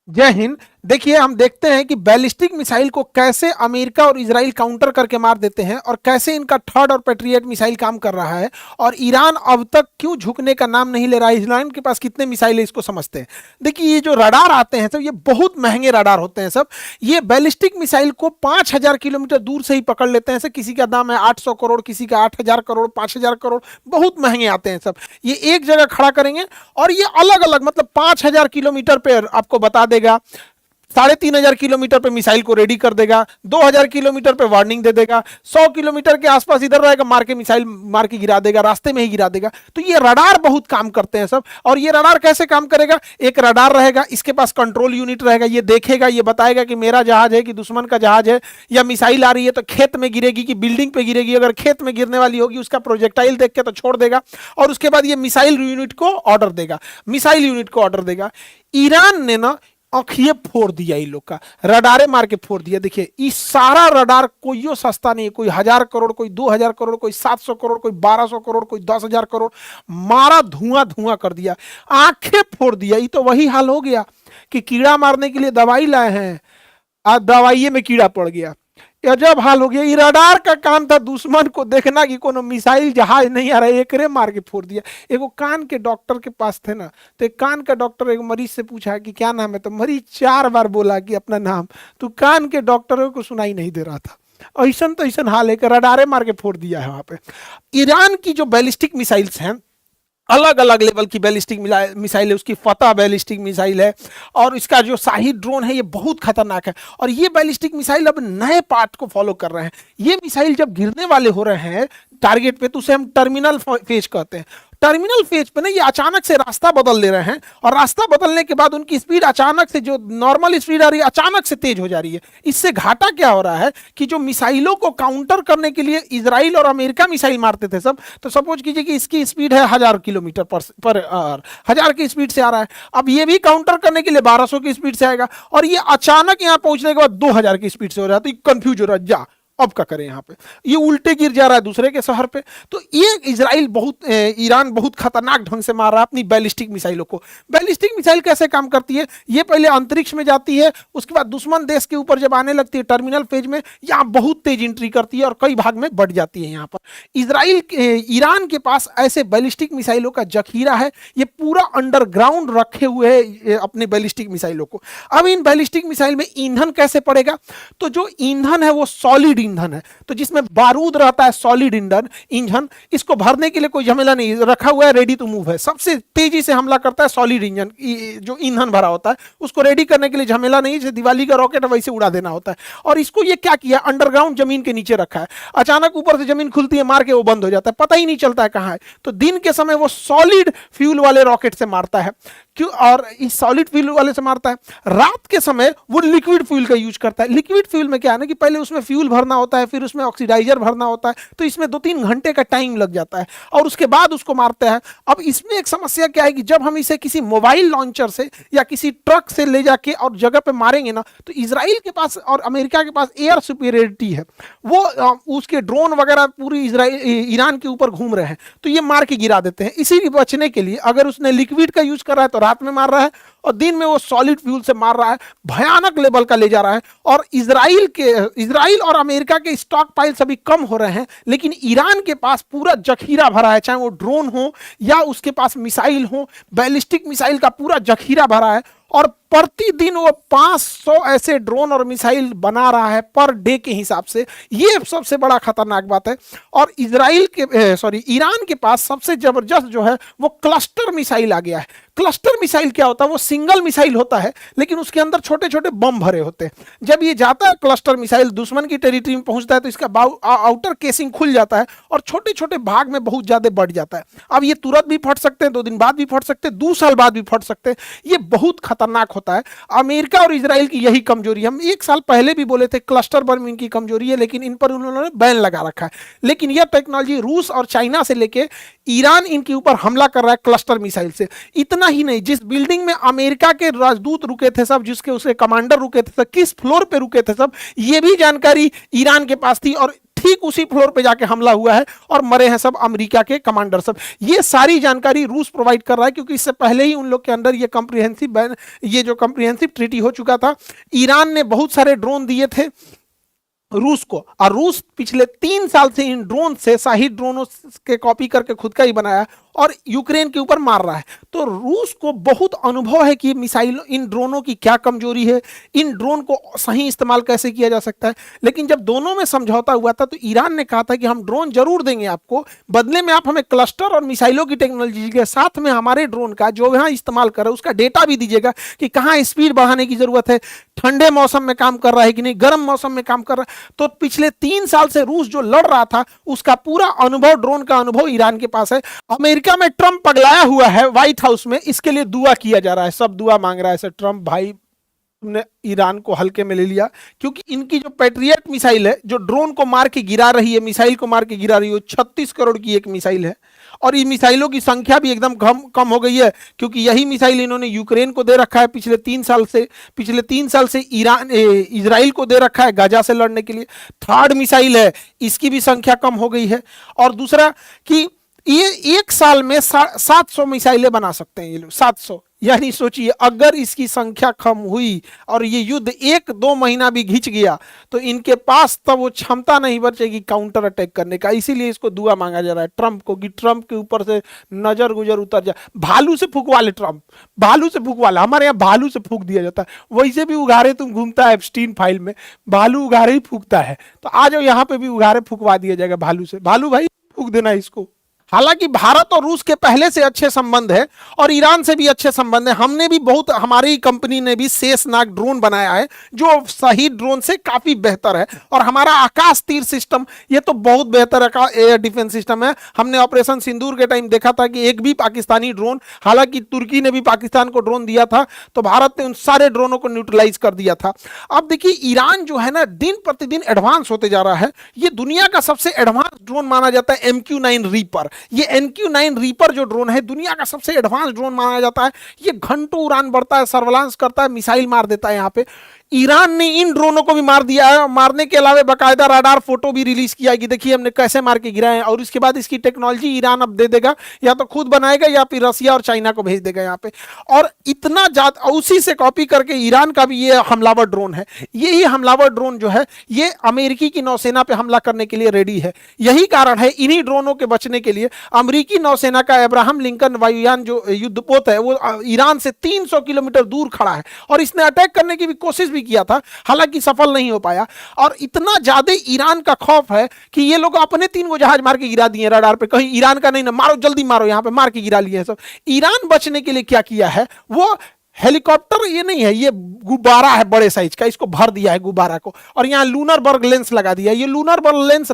जय हिंद। देखिए, हम देखते हैं कि बैलिस्टिक मिसाइल को कैसे अमेरिका और इजराइल काउंटर करके मार देते हैं और कैसे इनका थर्ड और पेट्रियट मिसाइल काम कर रहा है। और ईरान अब तक क्यों झुकने का नाम नहीं ले रहा है। ईरान के पास कितने मिसाइल है इसको समझते हैं। देखिए, ये जो रडार आते हैं सब, ये बहुत महंगे रडार होते हैं सब। ये बैलिस्टिक मिसाइल को 5,000 किलोमीटर दूर से ही पकड़ लेते हैं सब। किसी का दाम है 800 करोड़, किसी का 8,000 करोड़, 5,000 करोड़, बहुत महंगे आते हैं सब। ये एक जगह खड़ा करेंगे और ये अलग अलग, मतलब 5,000 किलोमीटर पे आपको बता देगा, 3,500 किलोमीटर पे मिसाइल को रेडी कर देगा, 2,000 किलोमीटर पे वार्निंग दे देगा, 100 किलोमीटर के आसपास इधर रहेगा, मार के मिसाइल मार के गिरा देगा, रास्ते में ही गिरा देगा। तो ये रडार बहुत काम करते हैं सब। और ये रडार कैसे काम करेगा? एक रडार रहेगा, इसके पास कंट्रोल यूनिट रहेगा, ये देखेगा, ये बताएगा कि मेरा जहाज है कि दुश्मन का जहाज है, या मिसाइल आ रही है तो खेत में गिरेगी कि बिल्डिंग पे गिरेगी। अगर खेत में गिरने वाली होगी उसका प्रोजेक्टाइल देख के तो छोड़ देगा। और उसके बाद ये मिसाइल यूनिट को ऑर्डर देगा, मिसाइल यूनिट को ऑर्डर देगा। ईरान ने ना आंखिए फोड़ दिया, इन लोग का रडारे मार के फोड़ दिया। देखिए, इस सारा रडार कोई सस्ता नहीं है। कोई 1,000 करोड़, कोई 2,000 करोड़, कोई 700 करोड़, कोई 1,200 करोड़, कोई 10,000 करोड़, मारा, धुआं धुआं कर दिया, आंखें फोड़ दिया। ये तो वही हाल हो गया कि कीड़ा मारने के लिए दवाई लाए हैं, आज दवाइये में कीड़ा पड़ गया। अजब हाल हो गया। ये रडार का काम था दुश्मन को देखना कि कोनो मिसाइल जहाज नहीं आ रहा है, एकरे मार के फोड़ दिया। एगो कान के डॉक्टर के पास थे ना, तो एक कान का डॉक्टर एक मरीज से पूछा कि क्या नाम है, तो मरीज 4 बार बोला कि अपना नाम। तो कान के डॉक्टरों को सुनाई नहीं दे रहा था। ऐसा तो ऐसा हाल है कि रडारे मार के फोड़ दिया है वहां पे। ईरान की जो बैलिस्टिक मिसाइल्स हैं, अलग अलग लेवल की बैलिस्टिक मिसाइल है। उसकी फतह बैलिस्टिक मिसाइल है, और इसका जो शाहिद ड्रोन है ये बहुत खतरनाक है। और ये बैलिस्टिक मिसाइल अब नए पार्ट को फॉलो कर रहे हैं। ये मिसाइल जब गिरने वाले हो रहे हैं टारगेट पे, तो उसे हम टर्मिनल फेज कहते हैं। टर्मिनल फेज पे ना ये अचानक से रास्ता बदल ले रहे हैं, और रास्ता बदलने के बाद उनकी स्पीड अचानक से, जो नॉर्मल स्पीड आ रही है, अचानक से तेज हो जा रही है। इससे घाटा क्या हो रहा है कि जो मिसाइलों को काउंटर करने के लिए इजराइल और अमेरिका मिसाइल मारते थे सब, तो सपोज कीजिए कि इसकी स्पीड है 1,000 किलोमीटर पर आवर, 1,000 की स्पीड से आ रहा है। अब ये भी काउंटर करने के लिए 1,200 की स्पीड से आएगा, और ये अचानक यहां पहुंचने के बाद 2,000 की स्पीड से हो रहा है। तो कंफ्यूज हो रहा है, जा अब क्या करें यहाँ पे। ये उल्टे गिर जा रहा है दूसरे के शहर पे। तो ये इजराइल बहुत ईरान बहुत खतरनाक ढंग से मार रहा है अपनी बैलिस्टिक मिसाइलों को। बैलिस्टिक मिसाइल कैसे काम करती है? ये पहले अंतरिक्ष में जाती है, उसके बाद दुश्मन देश के ऊपर जब आने लगती है टर्मिनल फेज में, यहाँ बहुत तेज एंट्री करती है और कई भाग में बढ़ जाती है। यहाँ पर ईरान के पास ऐसे बैलिस्टिक मिसाइलों का जखीरा है। ये पूरा अंडरग्राउंड रखे हुए है अपने बैलिस्टिक मिसाइलों को। अब इन बैलिस्टिक मिसाइल में ईंधन कैसे पड़ेगा? तो जो ईंधन है वो सॉलिड ईंधन है, तो जिसमें बारूद रहता है, सॉलिड ईंधन। इसको भरने के लिए कोई झमेला नहीं, रखा हुआ है, रेडी टू मूव है। सबसे तेजी से हमला करता है सॉलिड इंजन, जो ईंधन भरा होता है उसको रेडी करने के लिए झमेला नहीं, जैसे दिवाली का रॉकेट वैसे उड़ा देना होता है। और इसको ये क्या किया, अंडरग्राउंड जमीन के नीचे रखा है। अचानक ऊपर से जमीन खुलती है, मार के वो बंद हो जाता है, पता ही नहीं चलता है कहां है। तो दिन के समय वो सॉलिड फ्यूल वाले रॉकेट से मारता है, क्यों? और इस सॉलिड फ्यूल वाले से मारता है। रात के समय वो लिक्विड फ्यूल का यूज करता है। लिक्विड फ्यूल में क्या है ना कि पहले उसमें फ्यूल भरना होता है, फिर उसमें ऑक्सीडाइजर भरना होता है, तो इसमें 2-3 घंटे का टाइम लग जाता है, और उसके बाद उसको मारते हैं। अब इसमें एक समस्या क्या है कि जब हम इसे किसी मोबाइल लॉन्चर से या किसी ट्रक से ले जाके और जगह पे मारेंगे ना, तो इसराइल के पास और अमेरिका के पास एयर सुपीरियरिटी है। वो उसके ड्रोन वगैरह पूरी ईरान के ऊपर घूम रहे हैं, तो ये मार के गिरा देते हैं। इसी बचने के लिए अगर उसने लिक्विड का यूज कर रहा है तो रात में मार रहा है, और दिन में वो सॉलिड फ्यूल से मार रहा है। भयानक लेवल का ले जा रहा है। और इजराइल और अमेरिका के स्टॉक पाइल्स अभी कम हो रहे हैं, लेकिन ईरान के पास पूरा जखीरा भरा है, चाहे वो ड्रोन हो या उसके पास मिसाइल हो, बैलिस्टिक मिसाइल का पूरा जखीरा भरा है। और प्रतिदिन वो 500 ऐसे ड्रोन और मिसाइल बना रहा है पर डे के हिसाब से। ये सबसे बड़ा खतरनाक बात है। और ईरान के पास सबसे जबरदस्त जो है वो क्लस्टर मिसाइल आ गया है। क्लस्टर मिसाइल क्या होता है? वो सिंगल मिसाइल होता है, लेकिन उसके अंदर छोटे छोटे बम भरे होते हैं। जब ये जाता है क्लस्टर मिसाइल दुश्मन की टेरिटरी में पहुंचता है, तो इसका आउटर केसिंग खुल जाता है और छोटे छोटे भाग में बहुत ज्यादा बढ़ जाता है। अब ये तुरंत भी फट सकते हैं, 2 दिन बाद भी फट सकते हैं, 2 साल बाद भी फट सकते हैं। ये बहुत खतरनाक होता है। अमेरिका और इजराइल की यही कमजोरी है। हम 1 साल पहले भी बोले थे क्लस्टर बम इनकी कमजोरी है, लेकिन इन पर उन्होंने बैन लगा रखा है। लेकिन यह टेक्नोलॉजी रूस और चाइना से लेके ईरान इनके ऊपर हमला कर रहा है क्लस्टर मिसाइल से। इतना ही नहीं, जिस बिल्डिंग में अमेरिका के राजदूत रुके थे सब, जिसके उसके कमांडर रुके थे सब, किस फ्लोर पे रुके थे सब, ये भी जानकारी ईरान के पास थी। और ठीक उसी फ्लोर पे जाके हमला हुआ है और मरे हैं सब अमेरिका के कमांडर सब। ये सारी जानकारी रूस प्रोवाइड कर रहा है, क्योंकि इससे पहले ही उन लोग के अंदर ये जो कॉम्प्रिहेंसिव ट्रीटी हो चुका था। ईरान ने बहुत सारे ड्रोन दिए थे रूस को, और रूस पिछले 3 साल से इन ड्रोन से, शाही ड्रोनों के कॉपी करके खुद का ही बनाया और यूक्रेन के ऊपर मार रहा है। तो रूस को बहुत अनुभव है कि मिसाइल, इन ड्रोनों की क्या कमजोरी है, इन ड्रोन को सही इस्तेमाल कैसे किया जा सकता है। लेकिन जब दोनों में समझौता हुआ था तो ईरान ने कहा था कि हम ड्रोन जरूर देंगे आपको, बदले में आप हमें क्लस्टर और मिसाइलों की टेक्नोलॉजी के साथ में हमारे ड्रोन का जो यहाँ इस्तेमाल कर रहे हैं उसका डेटा भी दीजिएगा कि कहाँ स्पीड बढ़ाने की जरूरत है, ठंडे मौसम में काम कर रहा है कि नहीं, गर्म मौसम में काम कर रहा है। तो पिछले 3 साल से रूस जो लड़ रहा था उसका पूरा अनुभव, ड्रोन का अनुभव ईरान के पास है। अमेरिका में ट्रंप पगलाया हुआ है व्हाइट हाउस में, इसके लिए दुआ किया जा रहा है, सब दुआ मांग रहा है। ट्रंप भाई तुमने ईरान को हल्के में ले लिया, क्योंकि इनकी जो पैट्रियट मिसाइल है जो ड्रोन को मार के गिरा रही है, मिसाइल को मार के गिरा रही है, 36 करोड़ की एक मिसाइल है। और इन मिसाइलों की संख्या भी एकदम कम हो गई है, क्योंकि यही मिसाइल इन्होंने यूक्रेन को दे रखा है पिछले 3 साल से इजराइल को दे रखा है गाजा से लड़ने के लिए। थर्ड मिसाइल है, इसकी भी संख्या कम हो गई है। और दूसरा कि ये एक साल में 700 मिसाइलें बना सकते हैं ये लोग, 700। यानी सोचिए अगर इसकी संख्या कम हुई और ये युद्ध 1-2 महीना भी घिंच गया तो इनके पास तब वो क्षमता नहीं बचेगी काउंटर अटैक करने का। इसीलिए इसको दुआ मांगा जा रहा है ट्रंप को कि ट्रंप के ऊपर से नजर गुजर उतर जाए। भालू से फूंकवा ले ट्रंप, भालू से फूंकवा ले। हमारे यहाँ भालू से फूंक दिया जाता है, वैसे भी उघारे तुम घूमता है एप्स्टीन फाइल में, भालू उघारे ही फूंकता है। तो आ जाओ यहाँ पे भी उघारे फूंकवा दिया जाएगा भालू से। भालू भाई फूंक देना इसको। हालांकि भारत और रूस के पहले से अच्छे संबंध है और ईरान से भी अच्छे संबंध है। हमने भी बहुत, हमारी कंपनी ने भी शेषनाग ड्रोन बनाया है जो सही ड्रोन से काफी बेहतर है। और हमारा आकाश तीर सिस्टम ये तो बहुत बेहतर एयर डिफेंस सिस्टम है। हमने ऑपरेशन सिंदूर के टाइम देखा था कि एक भी पाकिस्तानी ड्रोन, हालांकि तुर्की ने भी पाकिस्तान को ड्रोन दिया था तो भारत ने उन सारे ड्रोनों को न्यूट्रलाइज कर दिया था। अब देखिए ईरान जो है ना दिन प्रतिदिन एडवांस होते जा रहा है। ये दुनिया का सबसे एडवांस ड्रोन माना जाता है MQ-9 रीपर। ये MQ-9 रीपर जो ड्रोन है दुनिया का सबसे एडवांस ड्रोन माना जाता है। ये घंटों उड़ान बढ़ता है, सर्वेलांस करता है, मिसाइल मार देता है। यहाँ पे ईरान ने इन ड्रोनों को भी मार दिया है। मारने के अलावा बाकायदा राडार फोटो भी रिलीज किया है कि देखिए हमने कैसे मार के गिराए हैं। और इसके बाद इसकी टेक्नोलॉजी ईरान अब दे देगा, या तो खुद बनाएगा या फिर रसिया और चाइना को भेज देगा यहाँ पे। और इतना ज्यादा उसी से कॉपी करके ईरान का भी ये हमलावर ड्रोन है। यही हमलावर ड्रोन जो है ये अमेरिकी की नौसेना पे हमला करने के लिए रेडी है। यही कारण है इन्हीं ड्रोनों के बचने के लिए अमेरिकी नौसेना का अब्राहम लिंकन वायुयान जो युद्धपोत है वो ईरान से 300 किलोमीटर दूर खड़ा है। और इसने अटैक करने की भी कोशिश भी किया था, हालांकि सफल नहीं हो पाया। और इतना ज्यादा ईरान का खौफ है कि ये लोग अपने 3 गो जहाज मार के गिरा दिए रडार पे, कहीं ईरान का नहीं ना, मारो जल्दी मारो, यहाँ पे मार के गिरा लिए सब। ईरान बचने के लिए क्या किया है, वो हेलीकॉप्टर ये नहीं है, ये गुब्बारा है बड़े साइज का, इसको भर दिया है गुब्बारा को और यहाँ लूनर बर्ग लेंस लगा दिया है। ये लूनर बर्ग लेंस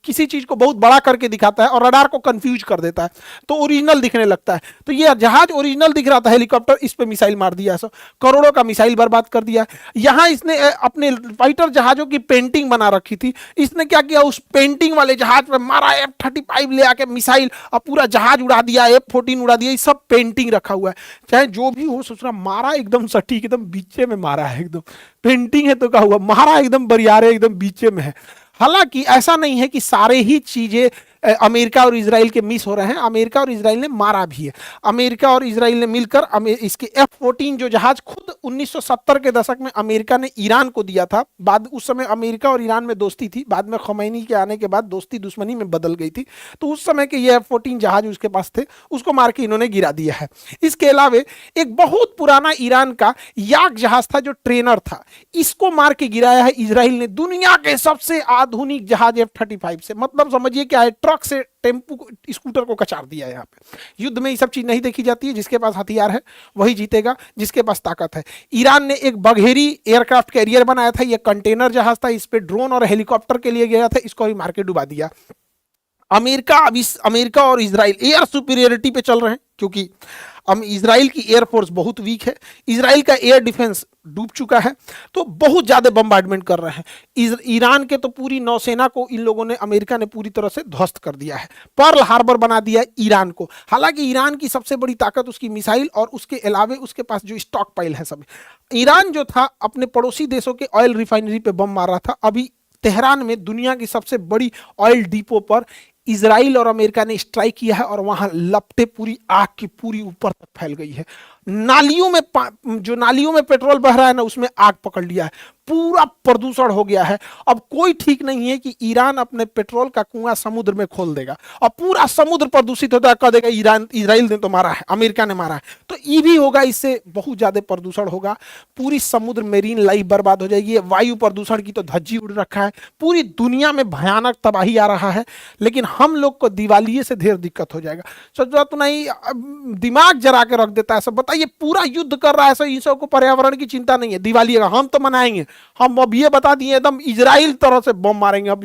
किसी चीज को बहुत बड़ा करके दिखाता है और रडार को कंफ्यूज कर देता है तो ओरिजिनल दिखने लगता है। तो ये जहाज ओरिजिनल दिख रहा था हेलीकॉप्टर, इस पे मिसाइल मार दिया, सब करोड़ों का मिसाइल बर्बाद कर दिया। यहाँ इसने अपने फाइटर जहाजों की पेंटिंग बना रखी थी, इसने क्या किया उस पेंटिंग वाले जहाज पे मारा F-35 ले आके मिसाइल और पूरा जहाज उड़ा दिया, F-14 उड़ा दिया। ये सब पेंटिंग रखा हुआ है। चाहे जो भी हो, सोच रहा मारा एकदम सटीक, एकदम बीचे में मारा है, एकदम पेंटिंग है तो क्या हुआ, मारा एकदम बरियारे, एकदम बीचे में है। हालांकि ऐसा नहीं है कि सारे ही चीजें अमेरिका और इजराइल के मिस हो रहे हैं। अमेरिका और इजराइल ने मारा भी है। अमेरिका और इजराइल ने मिलकर इसके F-14 जो जहाज खुद 1970 के दशक में अमेरिका ने ईरान को दिया था। बाद उस समय अमेरिका और ईरान में दोस्ती थी, बाद में खमैनी के आने के बाद दोस्ती दुश्मनी में बदल गई थी। तो उस समय के ये F-14 जहाज उसके पास थे, उसको मार के इन्होंने गिरा दिया है। इसके अलावा एक बहुत पुराना ईरान का याक जहाज था जो ट्रेनर था, इसको मार के गिराया है इजराइल ने दुनिया के सबसे आधुनिक जहाज F-35 से। मतलब समझिए क्या है, ट्रक से टेम्पू स्कूटर को कचार दिया। यहाँ पे युद्ध में ये सब चीज नहीं देखी जाती है, जिसके पास हथियार है वही जीतेगा, जिसके पास ताकत है। ईरान ने एक बघेरी एयरक्राफ्ट कैरियर बनाया था, ये कंटेनर जहाज था, इस पे ड्रोन और हेलीकॉप्टर के लिए गया था, इसको भी मार के डुबा दिया। अमेरिका और इजराइल एयर सुपीरियरिटी पे चल रहे हैं, क्योंकि इजराइल की एयरफोर्स बहुत वीक है, इजराइल का एयर डिफेंस डूब चुका है, तो बहुत ज्यादा बम्बार्डमेंट कर रहे हैं। ईरान के तो पूरी नौसेना को इन लोगों ने, अमेरिका ने पूरी तरह से ध्वस्त कर दिया है, पर्ल हार्बर बना दिया है ईरान को। हालांकि ईरान की सबसे बड़ी ताकत उसकी मिसाइल और उसके अलावे उसके पास जो स्टॉक पाइल है सब। ईरान जो था अपने पड़ोसी देशों के ऑयल रिफाइनरी पे बम मार रहा था, अभी तेहरान में दुनिया की सबसे बड़ी ऑयल डिपो पर इजराइल और अमेरिका ने स्ट्राइक किया है और वहां लपटें पूरी आग की पूरी ऊपर तक फैल गई है। नालियों में जो नालियों में पेट्रोल बह रहा है ना, उसमें आग पकड़ लिया है, पूरा प्रदूषण हो गया है। अब कोई ठीक नहीं है कि ईरान अपने पेट्रोल का कुआं समुद्र में खोल देगा और पूरा समुद्र प्रदूषित होता है, कह देगा ईरान इजराइल ने तो मारा है, अमेरिका ने मारा है। तो ये भी होगा, इससे बहुत ज्यादा प्रदूषण होगा, पूरी समुद्र मेरीन लाइफ बर्बाद हो जाएगी। वायु प्रदूषण की तो धज्जी उड़ रखा है, पूरी दुनिया में भयानक तबाही आ रहा है। लेकिन हम लोग को दिवालिये से ढेर दिक्कत हो जाएगा। सोचो तो नहीं, दिमाग जरा के रख देता है सब। बताइए, पूरा युद्ध कर रहा है सब, इन सब को पर्यावरण की चिंता नहीं है। दिवाली का हम तो मनाएंगे, हम अब ये बता दिए एकदम इजराइल तरह से बम मारेंगे अब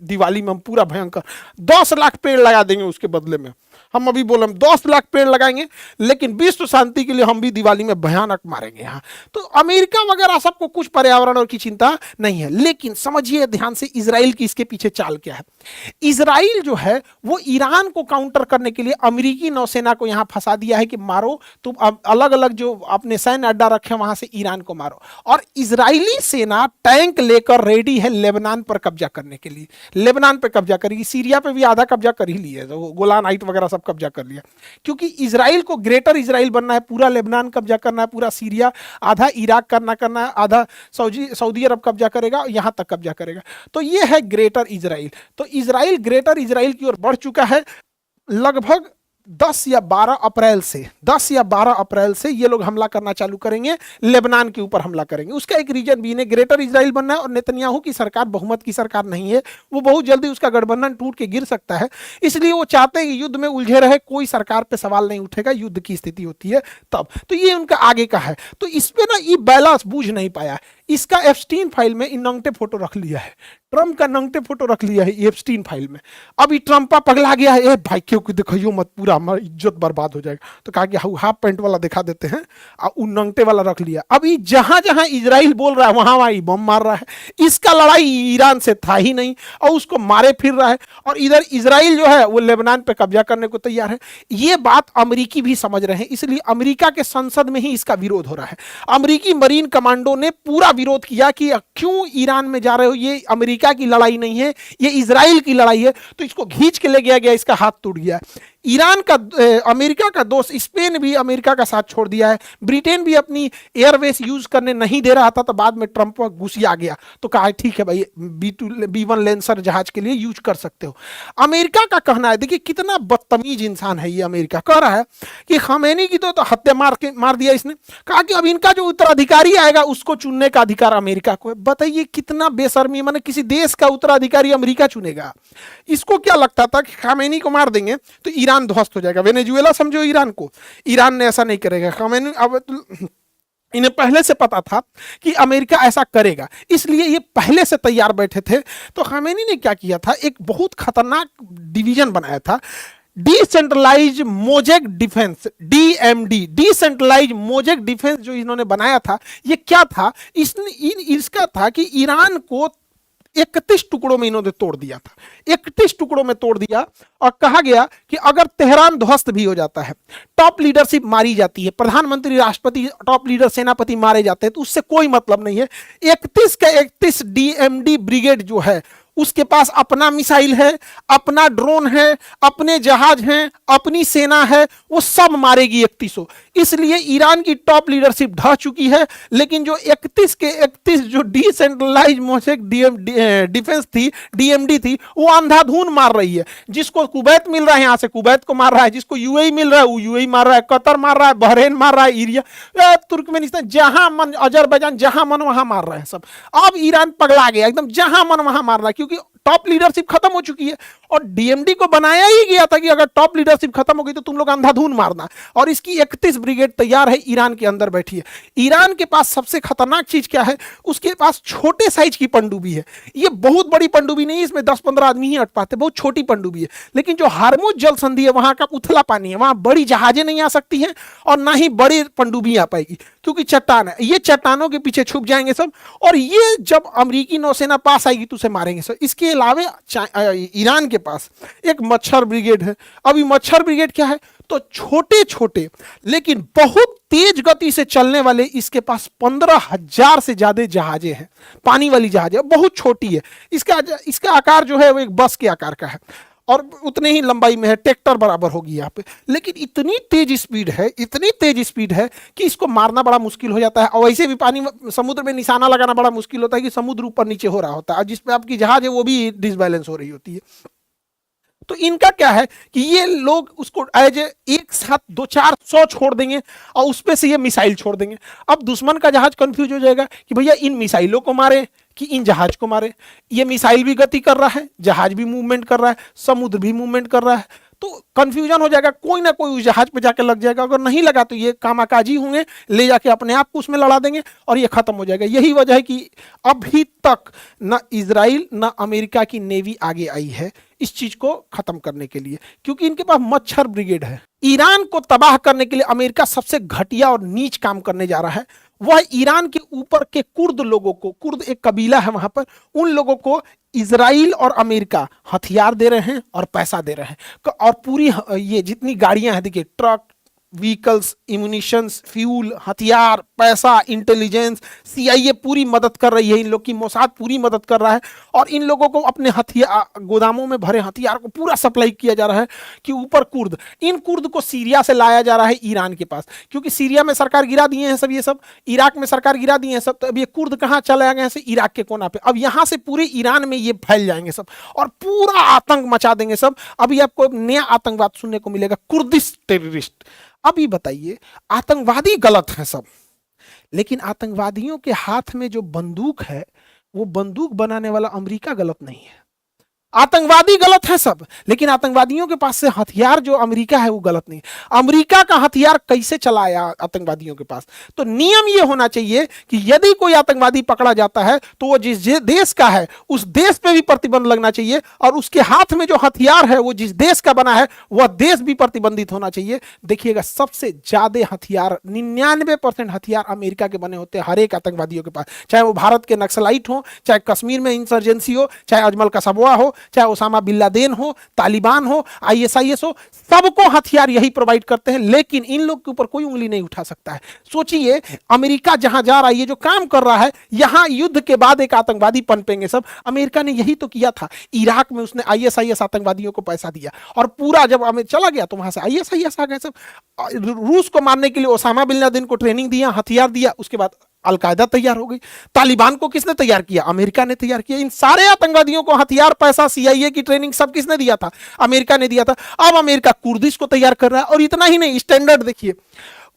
दिवाली में, हम पूरा भयंकर 10 लाख पेड़ लगा देंगे उसके बदले में। हम अभी बोले हम 10 लाख पेड़ लगाएंगे, लेकिन विश्व शांति के लिए हम भी दिवाली में भयानक मारेंगे यहाँ। तो अमेरिका वगैरह सबको कुछ पर्यावरण की चिंता नहीं है। लेकिन समझिए ध्यान से, इजराइल की इसके पीछे चाल क्या है। इजराइल जो है वो ईरान को काउंटर करने के लिए अमेरिकी नौसेना को यहां फंसा दिया है कि मारो तुम, अलग अलग जो अपने सैन्य अड्डा रखे वहां से ईरान को मारो। और इजरायली सेना टैंक लेकर रेडी है लेबनान पर कब्जा करने के लिए। लेबनान पर कब्जा करेगी, सीरिया पे भी आधा कब्जा कर ही लिया, तो गोलान हाइट वगैरह सब कब्जा कर लिया। क्योंकि इजराइल को ग्रेटर इजराइल बनना है, पूरा लेबनान कब्जा करना है, पूरा सीरिया, आधा इराक करना है, आधा सऊदी अरब कब्जा करेगा, यहां तक कब्जा करेगा। तो ये है ग्रेटर इजराइल। तो इजराइल ग्रेटर इजराइल की ओर बढ़ चुका है। लगभग 10 या 12 अप्रैल से ये लोग हमला करना चालू करेंगे, लेबनान के ऊपर हमला करेंगे। उसका एक रीजन भी इन्हें ग्रेटर इजराइल बनना है और नेतन्याहू की सरकार बहुमत की सरकार नहीं है, वो बहुत जल्दी उसका गठबंधन टूट के गिर सकता है। इसलिए वो चाहते हैं कि युद्ध में उलझे रहे, कोई सरकार पे सवाल नहीं उठेगा, युद्ध की स्थिति होती है तब। तो ये उनका आगे का है। तो इसमें ना ये बैलेंस बूझ नहीं पाया। इसका एप्स्टीन फाइल में इन नंगटे फोटो रख लिया है, ट्रम्प का नंगटे फोटो रख लिया है एप्स्टीन फाइल में। अभी ट्रम्पा पगला गया है, ए भाई क्यों दिखाइयो मत, पूरा हमारा इज्जत बर्बाद हो जाएगा। तो कहा कि हाफ पैंट वाला दिखा देते हैं, और उन नंगटे वाला रख लिया। अभी जहां जहां इजराइल बोल रहा है वहां वहां बम मार रहा है। इसका लड़ाई ईरान से था ही नहीं और उसको मारे फिर रहा है। और इधर इजराइल जो है वो लेबनान पे कब्जा करने को तैयार है। ये बात अमेरिकी भी समझ रहे हैं, इसलिए अमेरिका के संसद में ही इसका विरोध हो रहा है। अमेरिकी मरीन कमांडो ने पूरा विरोध किया कि क्यों ईरान में जा रहे हो, ये अमेरिका की लड़ाई नहीं है, ये इजराइल की लड़ाई है। तो इसको खींच के ले गया गया, इसका हाथ टूट गया। ईरान का अमेरिका का दोस्त स्पेन भी अमेरिका का साथ छोड़ दिया है। ब्रिटेन भी अपनी एयरवेस यूज करने नहीं दे रहा था, तो बाद में ट्रंप घुसिया गया तो कहा ठीक है भाई, B1 लेंसर जहाज के लिए यूज कर सकते हो। अमेरिका का कहना है, देखिए कितना बदतमीज इंसान है ये। अमेरिका कह रहा है कि खमेनी की तो हत्या मार दिया इसने, कहा कि अब इनका जो उत्तराधिकारी आएगा उसको चुनने का अधिकार अमेरिका को है। बताइए कितना बेशर्मी, माने किसी देश का उत्तराधिकारी अमेरिका चुनेगा। इसको क्या लगता था कि खामेनी को मार देंगे तो ईरान ध्वस्त हो जाएगा। वेनेजुएला समझो ईरान को, ईरान ने ऐसा नहीं करेगा। खामेनी अब इन्हें पहले से पता था कि अमेरिका ऐसा करेगा, इसलिए ये पहले से तैयार बैठे थे। तो खामेनी ने क्या किया था, एक बहुत खतरनाक डिवीजन बनाया था, decentralise mosaic defence, DMD, decentralise mosaic defence. जो इन्होंने बनाया था ये क्या था, इसका था कि ईरान को 31 टुकड़ों में इन्होंने तोड़ दिया था। 31 टुकड़ों में तोड़ दिया और कहा गया कि अगर तेहरान ध्वस्त भी हो जाता है, टॉप लीडरशिप मारी जाती है, प्रधानमंत्री, राष्ट्रपति, टॉप लीडर, सेनापति मारे जाते हैं, तो उससे कोई मतलब नहीं है। 31 का 31 DMD ब्रिगेड जो है उसके पास अपना मिसाइल है, अपना ड्रोन है, अपने जहाज हैं, अपनी सेना है, वो सब मारेगी 3100। इसलिए ईरान की टॉप लीडरशिप ढह चुकी है। लेकिन जो 31 के 31 जो डिसेंट्रलाइज मोजेक डिफेंस थी, DMD थी, वो अंधाधुन मार रही है। जिसको कुवैत मिल रहा है यहां से कुवैत को मार रहा है, जिसको UAE मिल रहा है वो UAE मार रहा है, कतर मार रहा है, बहरेन मार रहा है, इरिया, तुर्कमेनिस्तान, जहां मन, अजरबैजान, जहां मन वहां मार रहा है सब। अब ईरान पगला गया एकदम, जहां मन वहां मार रहा है, क्योंकि टॉप लीडरशिप खत्म हो चुकी है। और DMD को बनाया ही गया था कि अगर टॉप लीडरशिप खत्म हो गई तो तुम लोग अंधाधुन मारना। और इसकी 31 ब्रिगेड तैयार है, ईरान के अंदर बैठी है। ईरान के पास सबसे खतरनाक चीज क्या है, उसके पास छोटे साइज की पनडुब्बी है। ये बहुत बड़ी पनडुब्बी नहीं है, इसमें 10-15 आदमी ही अट पाते, बहुत छोटी पनडुब्बी है। लेकिन जो हार्मुज जल संधि है वहां का उथला पानी है, वहां बड़ी जहाजें नहीं आ सकती हैं और ना ही बड़ी पनडुब्बी आ पाएगी, क्योंकि चट्टान है। ये चट्टानों के पीछे छुप जाएंगे सब, और ये जब अमेरिकी नौसेना पास आएगी तो उसे मारेंगे सब। इसके अलावा ईरान के पास एक मच्छर ब्रिगेड है। अभी मच्छर ब्रिगेड क्या है, तो छोटे छोटे लेकिन बहुत तेज गति से चलने वाले इसके पास 15,000 से ज्यादा जहाजें हैं, पानी वाली जहाजें, बहुत छोटी है। इसका आकार जो है वो एक बस के आकार का है और उतने ही लंबाई में है, ट्रैक्टर बराबर होगी यहाँ पे। लेकिन इतनी तेज स्पीड है, इतनी तेज स्पीड है कि इसको मारना बड़ा मुश्किल हो जाता है। और वैसे भी पानी समुद्र में निशाना लगाना बड़ा मुश्किल होता है कि समुद्र ऊपर नीचे हो रहा होता है और जिसपे आपकी जहाज है वो भी डिसबैलेंस हो रही होती है। तो इनका क्या है कि ये लोग उसको एज एक साथ 200-400 छोड़ देंगे और उसपे से ये मिसाइल छोड़ देंगे। अब दुश्मन का जहाज कंफ्यूज हो जाएगा कि भैया इन मिसाइलों को मारे कि इन जहाज को मारे। ये मिसाइल भी गति कर रहा है, जहाज भी मूवमेंट कर रहा है, समुद्र भी मूवमेंट कर रहा है, तो कंफ्यूजन हो जाएगा। कोई ना कोई उस जहाज पे जाके लग जाएगा, अगर नहीं लगा तो ये कामाकाजी होंगे, ले जाके अपने आप को उसमें लड़ा देंगे और ये खत्म हो जाएगा। यही वजह है कि अभी तक न इजराइल न अमेरिका की नेवी आगे आई है इस चीज को खत्म करने के लिए, क्योंकि इनके पास मच्छर ब्रिगेड है। ईरान को तबाह करने के लिए अमेरिका सबसे घटिया और नीच काम करने जा रहा है। वह ईरान के ऊपर के कुर्द लोगों को, कुर्द एक कबीला है वहां पर, उन लोगों को इजराइल और अमेरिका हथियार दे रहे हैं और पैसा दे रहे हैं। और पूरी ये जितनी गाड़ियां हैं, देखिए ट्रक, व्हीकल्स, इम्यूनिशंस, फ्यूल, हथियार, पैसा, इंटेलिजेंस, सीआईए पूरी मदद कर रही है इन लोग की, मोसाद पूरी मदद कर रहा है और इन लोगों को अपने हथियार गोदामों में भरे हथियार को पूरा सप्लाई किया जा रहा है। कि ऊपर कुर्द, इन कुर्द को सीरिया से लाया जा रहा है ईरान के पास, क्योंकि सीरिया में सरकार गिरा दिए हैं सब, ये सब इराक में सरकार गिरा दिए हैं सब, तो अब ये कुर्द कहाँ चले गए हैं? इराक के कोना पे। अब यहाँ से पूरे ईरान में ये फैल जाएंगे सब और पूरा आतंक मचा देंगे सब। अभी आपको नया आतंकवाद सुनने को मिलेगा, कुर्दिश टेररिस्ट। अभी बताइए, आतंकवादी गलत है सब, लेकिन आतंकवादियों के हाथ में जो बंदूक है वो बंदूक बनाने वाला अमेरिका गलत नहीं है। आतंकवादी गलत है सब, लेकिन आतंकवादियों के पास से हथियार जो अमेरिका है वो गलत नहीं। अमेरिका का हथियार कैसे चलाया आतंकवादियों के पास? तो नियम ये होना चाहिए कि यदि कोई आतंकवादी पकड़ा जाता है तो वो जिस देश का है उस देश पे भी प्रतिबंध लगना चाहिए और उसके हाथ में जो हथियार है वो जिस देश का बना है वह देश भी प्रतिबंधित होना चाहिए। देखिएगा, सबसे ज्यादा हथियार 99% हथियार अमेरिका के बने होते हैं हर एक आतंकवादियों के पास, चाहे वो भारत के नक्सलाइट हो, चाहे कश्मीर में इंसर्जेंसी हो, चाहे अजमल कसाबवा हो, चाहे ओसामा बिन लादेन हो, तालिबान हो, आईएसआईएस हो, सबको हथियार यही प्रोवाइड करते हैं। लेकिन इन लोग के ऊपर कोई उंगली नहीं उठा सकता है। सोचिए, अमेरिका जहां जा रहा है, ये जो काम कर रहा है, यहां युद्ध के बाद एक आतंकवादी पनपेंगे सब। अमेरिका ने यही तो किया था इराक में, उसने आईएसआईएस आतंकवादियों को पैसा दिया और पूरा जब हमें चला गया तो वहां से आईएसआईएस आ गए सब। रूस को मारने के लिए ओसामा बिन लादेन को ट्रेनिंग दिया, हथियार दिया, उसके बाद अलकायदा तैयार हो गई। तालिबान को किसने तैयार किया? अमेरिका ने तैयार किया। इन सारे आतंकवादियों को हथियार, पैसा, सीआईए की ट्रेनिंग सब किसने दिया था? अमेरिका ने दिया था। अब अमेरिका कुर्दिश को तैयार कर रहा है और इतना ही नहीं, स्टैंडर्ड देखिए,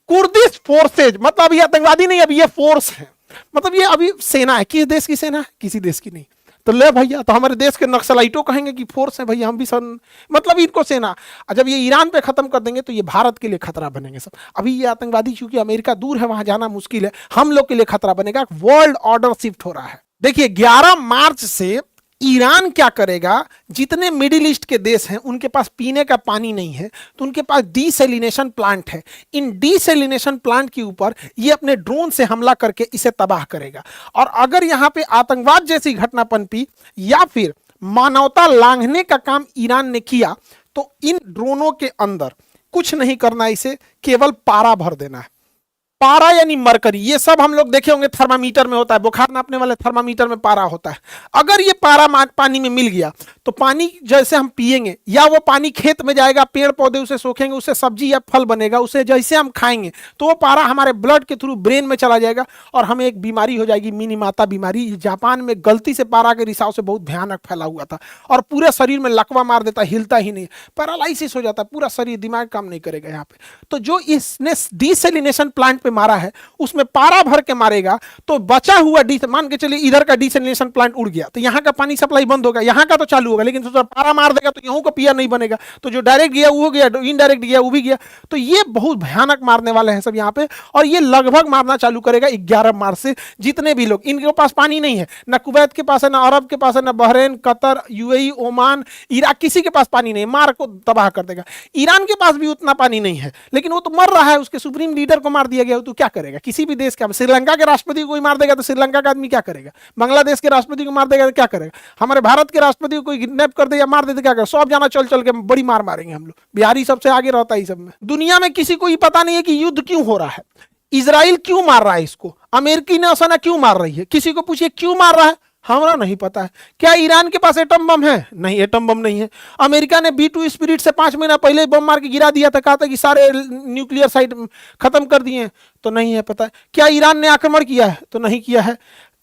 कुर्दिश फोर्सेज, मतलब ये आतंकवादी नहीं, अब ये फोर्स है, मतलब ये अभी सेना है। किस देश की सेना है? किसी देश की नहीं। तो ले भैया, तो हमारे देश के नक्सलाइटों कहेंगे कि फोर्स है भैया, हम भी सन, मतलब इनको सेना। जब ये ईरान पे खत्म कर देंगे तो ये भारत के लिए खतरा बनेंगे सब। अभी ये आतंकवादी, क्योंकि अमेरिका दूर है, वहां जाना मुश्किल है, हम लोग के लिए खतरा बनेगा। वर्ल्ड ऑर्डर शिफ्ट हो रहा है। देखिए, 11 मार्च से ईरान क्या करेगा, जितने मिडिल ईस्ट के देश हैं उनके पास पीने का पानी नहीं है तो उनके पास डीसैलिनेशन प्लांट है। इन डीसैलिनेशन प्लांट के ऊपर ये अपने ड्रोन से हमला करके इसे तबाह करेगा। और अगर यहां पे आतंकवाद जैसी घटना पनपी या फिर मानवता लांघने का काम ईरान ने किया तो इन ड्रोनों के अंदर कुछ नहीं करना, इसे केवल पारा भर देना है। पारा यानी मरकरी, ये सब हम लोग देखे होंगे थर्मामीटर में होता है, बुखार नापने वाले थर्मामीटर में पारा होता है। अगर ये पारा पानी में मिल गया तो पानी जैसे हम पिएंगे या वो पानी खेत में जाएगा, पेड़ पौधे उसे सोखेंगे, उससे सब्जी या फल बनेगा, उसे जैसे हम खाएंगे तो वो पारा हमारे ब्लड के थ्रू ब्रेन में चला जाएगा और हमें एक बीमारी हो जाएगी, मिनीमाता बीमारी। जापान में गलती से पारा के रिसाव से बहुत भयानक फैला हुआ था और पूरे शरीर में लकवा मार देता, हिलता ही नहीं, पैरालाइसिस हो जाता है पूरा शरीर, दिमाग काम नहीं करेगा यहाँ पे। तो जो इसने डीसैलिनेशन प्लांट मारा है उसमें पारा भर के मारेगा तो बचा हुआ मान के चलिए इधर का डीसैलिनेशन प्लांट उड़ गया तो यहां का पानी सप्लाई बंद होगा, यहां का तो चालू होगा, लेकिन तो पारा मार देगा तो यहां का पिया नहीं बनेगा। तो जो डायरेक्ट गया वो गया, इनडायरेक्ट गया वो भी गया। तो ये बहुत भयानक मारने वाले हैं सब यहाँ पे और ये लगभग मारना चालू करेगा 11 मार्च से। जितने भी लोग, इनके पास पानी नहीं है, ना कुवैत के पास है, ना अरब के पास है, ना Bahrain, Qatar, UAE, Oman, Iraq, किसी के पास पानी नहीं, मार को तबाह कर देगा। ईरान के पास भी उतना पानी नहीं है लेकिन वो तो मर रहा है, उसके सुप्रीम लीडर को मार दिया गया, हो तो क्या करेगा? किसी भी देश का, श्रीलंका के राष्ट्रपति को कोई मार देगा तो श्रीलंका का आदमी क्या करेगा? बांग्लादेश के राष्ट्रपति को मार देगा तो क्या करेगा? हमारे भारत के राष्ट्रपति को कोई किडनैप कर दे या मार दे तो क्या करेगा? सब जाना चल चल के बड़ी मार मारेंगे हम लोग। बिहारी सबसे आगे रहता है सब में। दुनिया में किसी को ये पता नहीं है कि युद्ध क्यों हो रहा है, इजराइल क्यों मार रहा है इसको, अमेरिकी नौसेना क्यों मार रही है, किसी को पूछिए क्यों मार रहा है, हमारा नहीं पता है। क्या ईरान के पास एटम बम है? नहीं, एटम बम नहीं है। अमेरिका ने B2 स्पिरिट से 5 महीना पहले बम मार के गिरा दिया था, कहा था कि सारे न्यूक्लियर साइट खत्म कर दिए, तो नहीं है पता है। क्या ईरान ने आक्रमण किया है? तो नहीं किया है।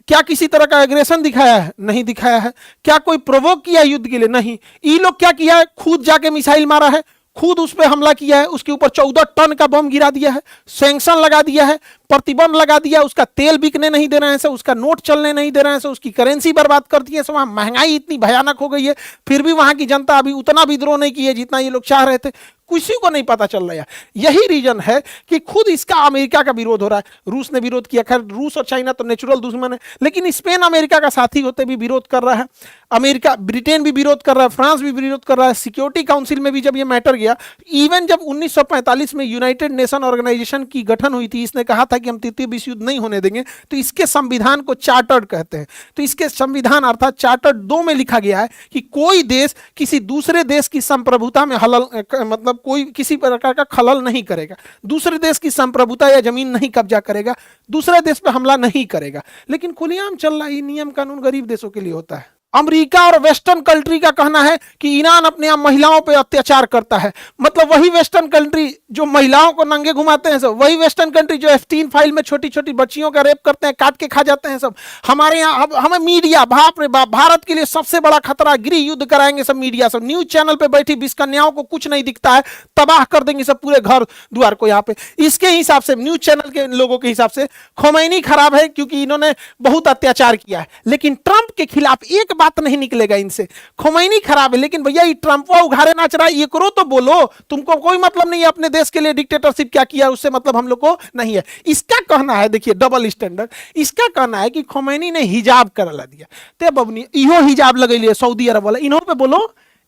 क्या किसी तरह का एग्रेशन दिखाया है? नहीं दिखाया है। क्या कोई प्रोवोक किया युद्ध के लिए? नहीं। ये लोग क्या किया है? खुद जाके मिसाइल मारा है, खुद उस पर हमला किया है, उसके ऊपर 14 टन का बम गिरा दिया है, सैंक्शन लगा दिया है, प्रतिबंध लगा दिया, उसका तेल बिकने नहीं दे रहे हैं, उसका नोट चलने नहीं दे रहे हैं, उसकी करेंसी बर्बाद कर दी है। वहां महंगाई इतनी भयानक हो गई है, फिर भी वहां की जनता अभी उतना विद्रोह नहीं की है जितना ये लोग चाह रहे थे। किसी को नहीं पता चल रहा है। यही रीजन है कि खुद इसका अमेरिका का विरोध हो रहा है। रूस ने विरोध किया, खैर रूस और चाइना तो नेचुरल दुश्मन है, लेकिन स्पेन अमेरिका का साथी होते भी विरोध कर रहा है, अमेरिका ब्रिटेन भी विरोध कर रहा है, फ्रांस भी विरोध कर रहा है। सिक्योरिटी काउंसिल में भी जब ये मैटर गया, इवन जब 1945 में यूनाइटेड नेशन ऑर्गेनाइजेशन की गठन हुई थी, इसने कहा था कि हम तृतीय विश्व युद्ध नहीं होने देंगे, तो इसके संविधान को चार्टर्ड कहते हैं। तो इसके संविधान अर्थात चार्टर्ड 2 में लिखा गया है कि कोई देश किसी दूसरे देश की संप्रभुता में हलल मतलब कोई किसी प्रकार का खलल नहीं करेगा, दूसरे देश की संप्रभुता या जमीन नहीं कब्जा करेगा, दूसरे देश पर हमला नहीं करेगा। लेकिन खुलेआम चल रहा है, नियम कानून गरीब देशों के लिए होता है। अमेरिका और वेस्टर्न कंट्री का कहना है कि ईरान अपने यहाँ महिलाओं पर अत्याचार करता है। मतलब वही वेस्टर्न कंट्री जो महिलाओं को नंगे घुमाते हैं सब, वही वेस्टर्न कंट्री जो F3 फाइल में छोटी छोटी बच्चियों का रेप करते हैं, काट के खा जाते हैं सब। हमारे यहाँ हमें मीडिया, बाप रे बाप, भारत के लिए सबसे बड़ा खतरा, गृह युद्ध कराएंगे सब मीडिया, सब न्यूज चैनल पे बैठी 20 कन्याओं को कुछ नहीं दिखता है, तबाह कर देंगे सब पूरे घर द्वार को यहाँ पे। इसके हिसाब से, न्यूज चैनल के लोगों के हिसाब से खोमैनी खराब है क्योंकि इन्होंने बहुत अत्याचार किया है। लेकिन ट्रंप के खिलाफ एक बात नहीं निकलेगा इनसे। खोमैनी खराब है, लेकिन भैया ये ट्रंपवा उघारे नाच रहा है, ये करो तो बोलो, तुमको कोई मतलब नहीं है अपने देश के लिए डिक्टेटरशिप क्या किया, उससे मतलब हम लोग को नहीं है। इसका कहना है, देखिए डबल स्टैंडर्ड, इसका कहना है कि खोमैनी ने हिजाब करला दिया, ते बबनी इहो हिजाब लगैलिए सऊदी अरब वाला, इन्हों पे बोलो,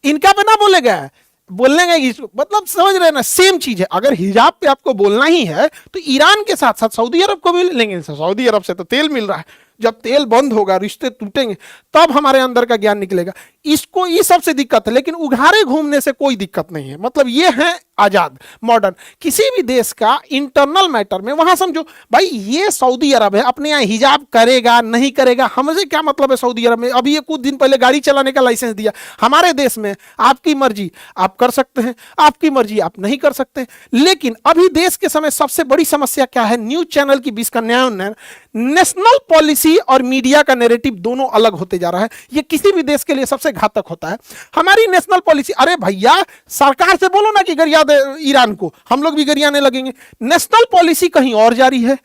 इनका पे ना बोलेगा, बोलने का मतलब समझ रहे हैं ना, सेम चीज है। अगर हिजाब पे आपको बोलना ही है तो ईरान के साथ साथ सऊदी अरब को भी लेंगे। सऊदी अरब से तो तेल मिल रहा है, जब तेल बंद होगा, रिश्ते टूटेंगे, तब हमारे अंदर का ज्ञान निकलेगा। इसको ये सबसे दिक्कत है, लेकिन उघारे घूमने से कोई दिक्कत नहीं है। मतलब ये है आजाद मॉडर्न। किसी भी देश का इंटरनल मैटर में वहां समझो भाई, ये सऊदी अरब है, अपने यहाँ हिजाब करेगा नहीं करेगा, हमसे क्या मतलब है। सऊदी अरब में अभी ये कुछ दिन पहले गाड़ी चलाने का लाइसेंस दिया। हमारे देश में आपकी मर्जी आप कर सकते हैं, आपकी मर्जी आप नहीं कर सकते। लेकिन अभी देश के समय सबसे बड़ी समस्या क्या है, न्यूज चैनल की 20 कन्याओं, नेशनल पॉलिसी और मीडिया का नैरेटिव दोनों अलग होते जा रहा है। ये किसी भी देश के लिए सबसे घातक होता है। हमारी नेशनल पॉलिसी, अरे भैया सरकार से बोलो ना कि गरिया दे ईरान को, हम लोग भी गरियाने लगेंगे। नेशनल पॉलिसी कहीं और जारी है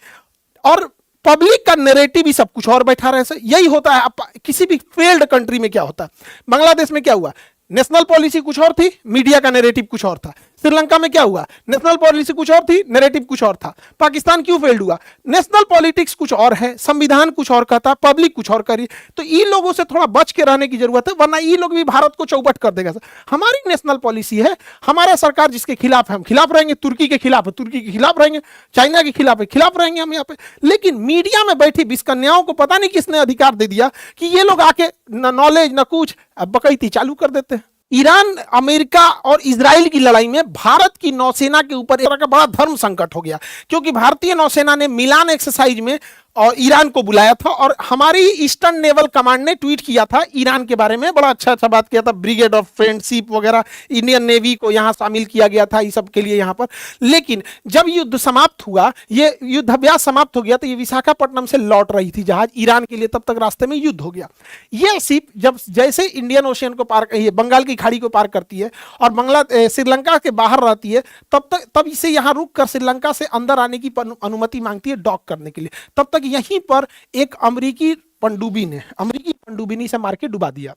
और पब्लिक का नैरेटिव ही सब कुछ और बैठा रहे। यही होता है किसी भी फेल्ड कंट्री में। क्या होता है, बांग्लादेश में क्या हुआ, नेशनल पॉलिसी कुछ और थी, मीडिया का नैरेटिव कुछ और था। श्रीलंका में क्या हुआ, नेशनल पॉलिसी कुछ और थी, नैरेटिव कुछ और था। पाकिस्तान क्यों फेल्ड हुआ, नेशनल पॉलिटिक्स कुछ और है, संविधान कुछ और कहता, पब्लिक कुछ और करी। तो इन लोगों से थोड़ा बच के रहने की जरूरत है, वरना ये लोग भी भारत को चौपट कर देगा। हमारी नेशनल पॉलिसी है, हमारा सरकार जिसके खिलाफ है हम खिलाफ रहेंगे, तुर्की के खिलाफ है तुर्की के खिलाफ रहेंगे, चाइना के खिलाफ है खिलाफ रहेंगे हम यहाँ पे। लेकिन मीडिया में बैठी 20 कन्याओं को पता नहीं किसने अधिकार दे दिया कि ये लोग आके न नॉलेज न कुछ, अब बकैती चालू कर देते हैं। ईरान, अमेरिका और इजराइल की लड़ाई में भारत की नौसेना के ऊपर एक तरह का बड़ा धर्म संकट हो गया, क्योंकि भारतीय नौसेना ने मिलान एक्सरसाइज में और ईरान को बुलाया था, और हमारी ईस्टर्न नेवल कमांड ने ट्वीट किया था ईरान के बारे में, बड़ा अच्छा बात किया था। ब्रिगेड ऑफ फ्रेंडशिप वगैरह, इंडियन नेवी को यहाँ शामिल किया गया था, इस सब के लिए यहाँ पर। लेकिन जब युद्ध समाप्त हुआ, ये युद्धाभ्यास समाप्त हो गया, तो ये विशाखापट्टनम से लौट रही थी जहाज ईरान के लिए, तब तक रास्ते में युद्ध हो गया। ये शिप जब जैसे इंडियन ओशियन को पार, बंगाल की खाड़ी को पार करती है और श्रीलंका के बाहर रहती है, तब इसे यहाँ रुक कर श्रीलंका से अंदर आने की अनुमति मांगती है डॉक करने के लिए। तब तक यहीं पर एक अमेरिकी पनडुब्बी ने, अमेरिकी पनडुब्बिनी से मार के डुबा दिया।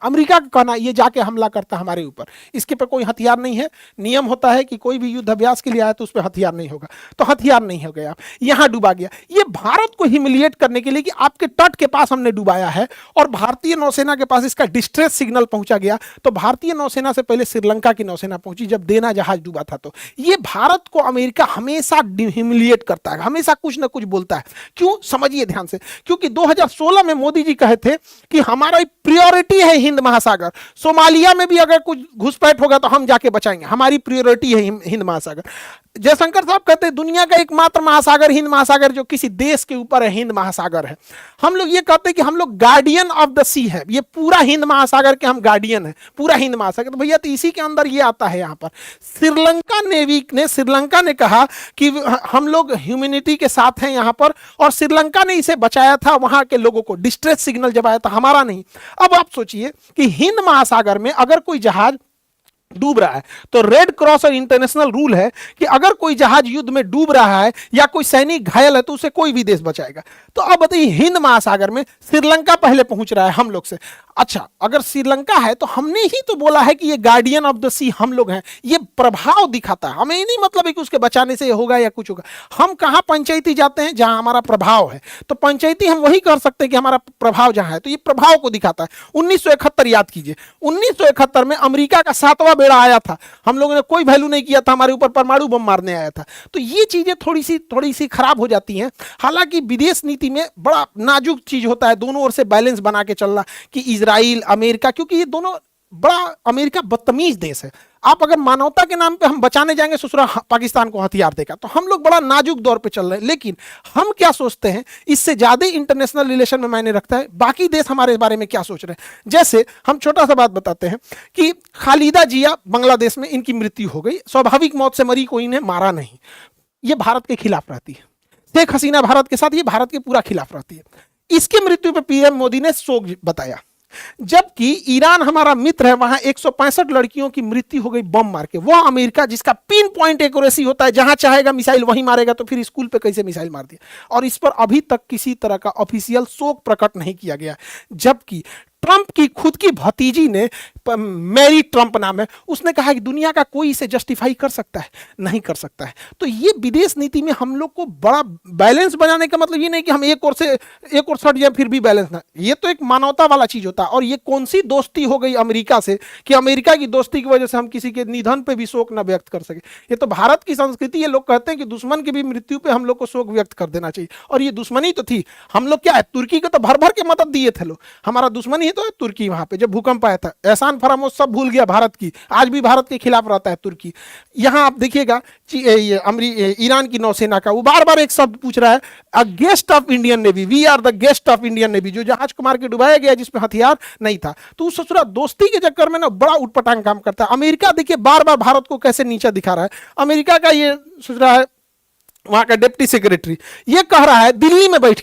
अमेरिका का कहना ये जाके हमला करता हमारे ऊपर, इसके पे कोई हथियार नहीं है। नियम होता है कि कोई भी युद्ध अभ्यास के लिए आया तो उस पर हथियार नहीं होगा, तो हथियार नहीं हो गया, यहाँ डुबा गया। ये भारत को ह्यूमिलिएट करने के लिए कि आपके तट के पास हमने डुबाया है, और भारतीय नौसेना के पास इसका डिस्ट्रेस सिग्नल पहुंचा गया। तो भारतीय नौसेना से पहले श्रीलंका की नौसेना पहुंची जब देना जहाज डूबा था। तो ये भारत को अमेरिका हमेशा ह्यूमिलिएट करता है, हमेशा कुछ ना कुछ बोलता है। क्यों, समझिए ध्यान से। क्योंकि 2016 में मोदी जी कहे थे कि हमारा प्रायोरिटी है हिंद महासागर, सोमालिया में भी अगर कुछ घुसपैठ होगा तो हम जाके बचाएंगे, हमारी प्रायोरिटी है हिंद महासागर। जयशंकर साहब कहते हैं दुनिया का एकमात्र महासागर हिंद महासागर जो किसी देश के ऊपर है, हिंद महासागर है। हम लोग ये कहते हैं कि हम लोग गार्डियन ऑफ द सी है, ये पूरा हिंद महासागर के हम गार्डियन है, पूरा हिंद महासागर। तो भैया तो इसी के अंदर ये आता है। यहाँ पर श्रीलंका ने कहा कि हम लोग ह्यूमैनिटी के साथ हैं यहाँ पर, और श्रीलंका ने इसे बचाया था, वहां के लोगों को डिस्ट्रेस सिग्नल जब आया था, हमारा नहीं। अब आप सोचिए कि हिंद महासागर में अगर कोई जहाज डूब रहा है तो रेड क्रॉस और इंटरनेशनल रूल है कि अगर कोई जहाज युद्ध में डूब रहा है या कोई सैनिक घायल है तो उसे कोई भी देश बचाएगा। तो अब बताइए हिंद महासागर में श्रीलंका पहले पहुंच रहा है हम लोग से। अच्छा, अगर श्रीलंका है तो हमने ही तो बोला है कि ये गार्डियन ऑफ द सी हम लोग हैं, ये प्रभाव दिखाता है। हमें नहीं मतलब है कि उसके बचाने से होगा या कुछ होगा। हम कहां पंचायती जाते हैं, जहां हमारा प्रभाव है। तो पंचायती हम वही कर सकते हैं कि हमारा प्रभाव जहां है, तो ये प्रभाव को दिखाता है। 1971 याद कीजिए, 1971 में अमेरिका का 7वां बेड़ा आया था, हम लोगों ने कोई वैल्यू नहीं किया था, हमारे ऊपर परमाणु बम मारने आया था। तो ये चीजें थोड़ी सी खराब हो जाती हैं। हालांकि विदेश नीति में बड़ा नाजुक चीज होता है, दोनों ओर से बैलेंस बना के चलना कि इजराइल अमेरिका, क्योंकि ये दोनों बड़ा, अमेरिका बदतमीज देश है। आप अगर मानवता के नाम पे हम बचाने जाएंगे ससुरा पाकिस्तान को हथियार देगा, तो हम लोग बड़ा नाजुक दौर पे चल रहे हैं। लेकिन हम क्या सोचते हैं, इससे ज्यादा इंटरनेशनल रिलेशन में मायने रखता है बाकी देश हमारे बारे में क्या सोच रहे हैं। जैसे हम छोटा सा बात बताते हैं कि खालिदा जिया बांग्लादेश में इनकी मृत्यु हो गई, स्वाभाविक मौत से मरी, कोई ने मारा नहीं। ये भारत के खिलाफ रहती है। शेख हसीना भारत के साथ, ये भारत के पूरा खिलाफ रहती है। इसकी मृत्यु पर पीएम मोदी ने शोक बताया। जबकि ईरान हमारा मित्र है, वहां 165 लड़कियों की मृत्यु हो गई बम मार के। वह अमेरिका जिसका पिन पॉइंट एक्यूरेसी होता है, जहां चाहेगा मिसाइल वहीं मारेगा, तो फिर स्कूल पे कैसे मिसाइल मार दिया। और इस पर अभी तक किसी तरह का ऑफिशियल शोक प्रकट नहीं किया गया। जबकि ट्रंप की खुद की भतीजी ने, मैरी ट्रंप नाम है, उसने कहा कि दुनिया का कोई इसे जस्टिफाई कर सकता है, नहीं कर सकता है। तो ये विदेश नीति में हम लोग को बड़ा बैलेंस बनाने का मतलब ये नहीं कि हम एक ओर सट जाए फिर भी बैलेंस ना। ये तो एक मानवता वाला चीज होता है। और ये कौन सी दोस्ती हो गई अमेरिका से कि अमेरिका की दोस्ती की वजह से हम किसी के निधन पे भी शोक न व्यक्त कर सके। ये तो भारत की संस्कृति। ये लोग कहते हैं कि दुश्मन की भी मृत्यु पे हम लोग को शोक व्यक्त कर देना चाहिए, और ये दुश्मनी तो थी। हम लोग क्या है, तुर्की को तो भर भर के मदद दिए थे लोग, हमारा दुश्मनी तो है तुर्की। वहां पे जब भूकंप आया था, एहसान फरामोश सब भूल गया भारत की, आज भी भारत के खिलाफ रहता है तुर्की। यहां आप देखिएगा ईरान की नौसेना का, वो बार बार एक शब्द पूछ रहा है, a guest of Indian Navy, we are the guest of Indian Navy, जो जहाज को मार के डुबाया गया जिसमें हथियार नहीं था। तो उस ससुरा दोस्ती के चक्कर में ना बड़ा उटपटांग काम करता है। अमेरिका देखिए बार बार भारत को कैसे नीचा दिखा रहा है। अमेरिका का ये ससुरा है, वहां का डिप्टी सेक्रेटरी ये कह रहा है दिल्ली में बैठ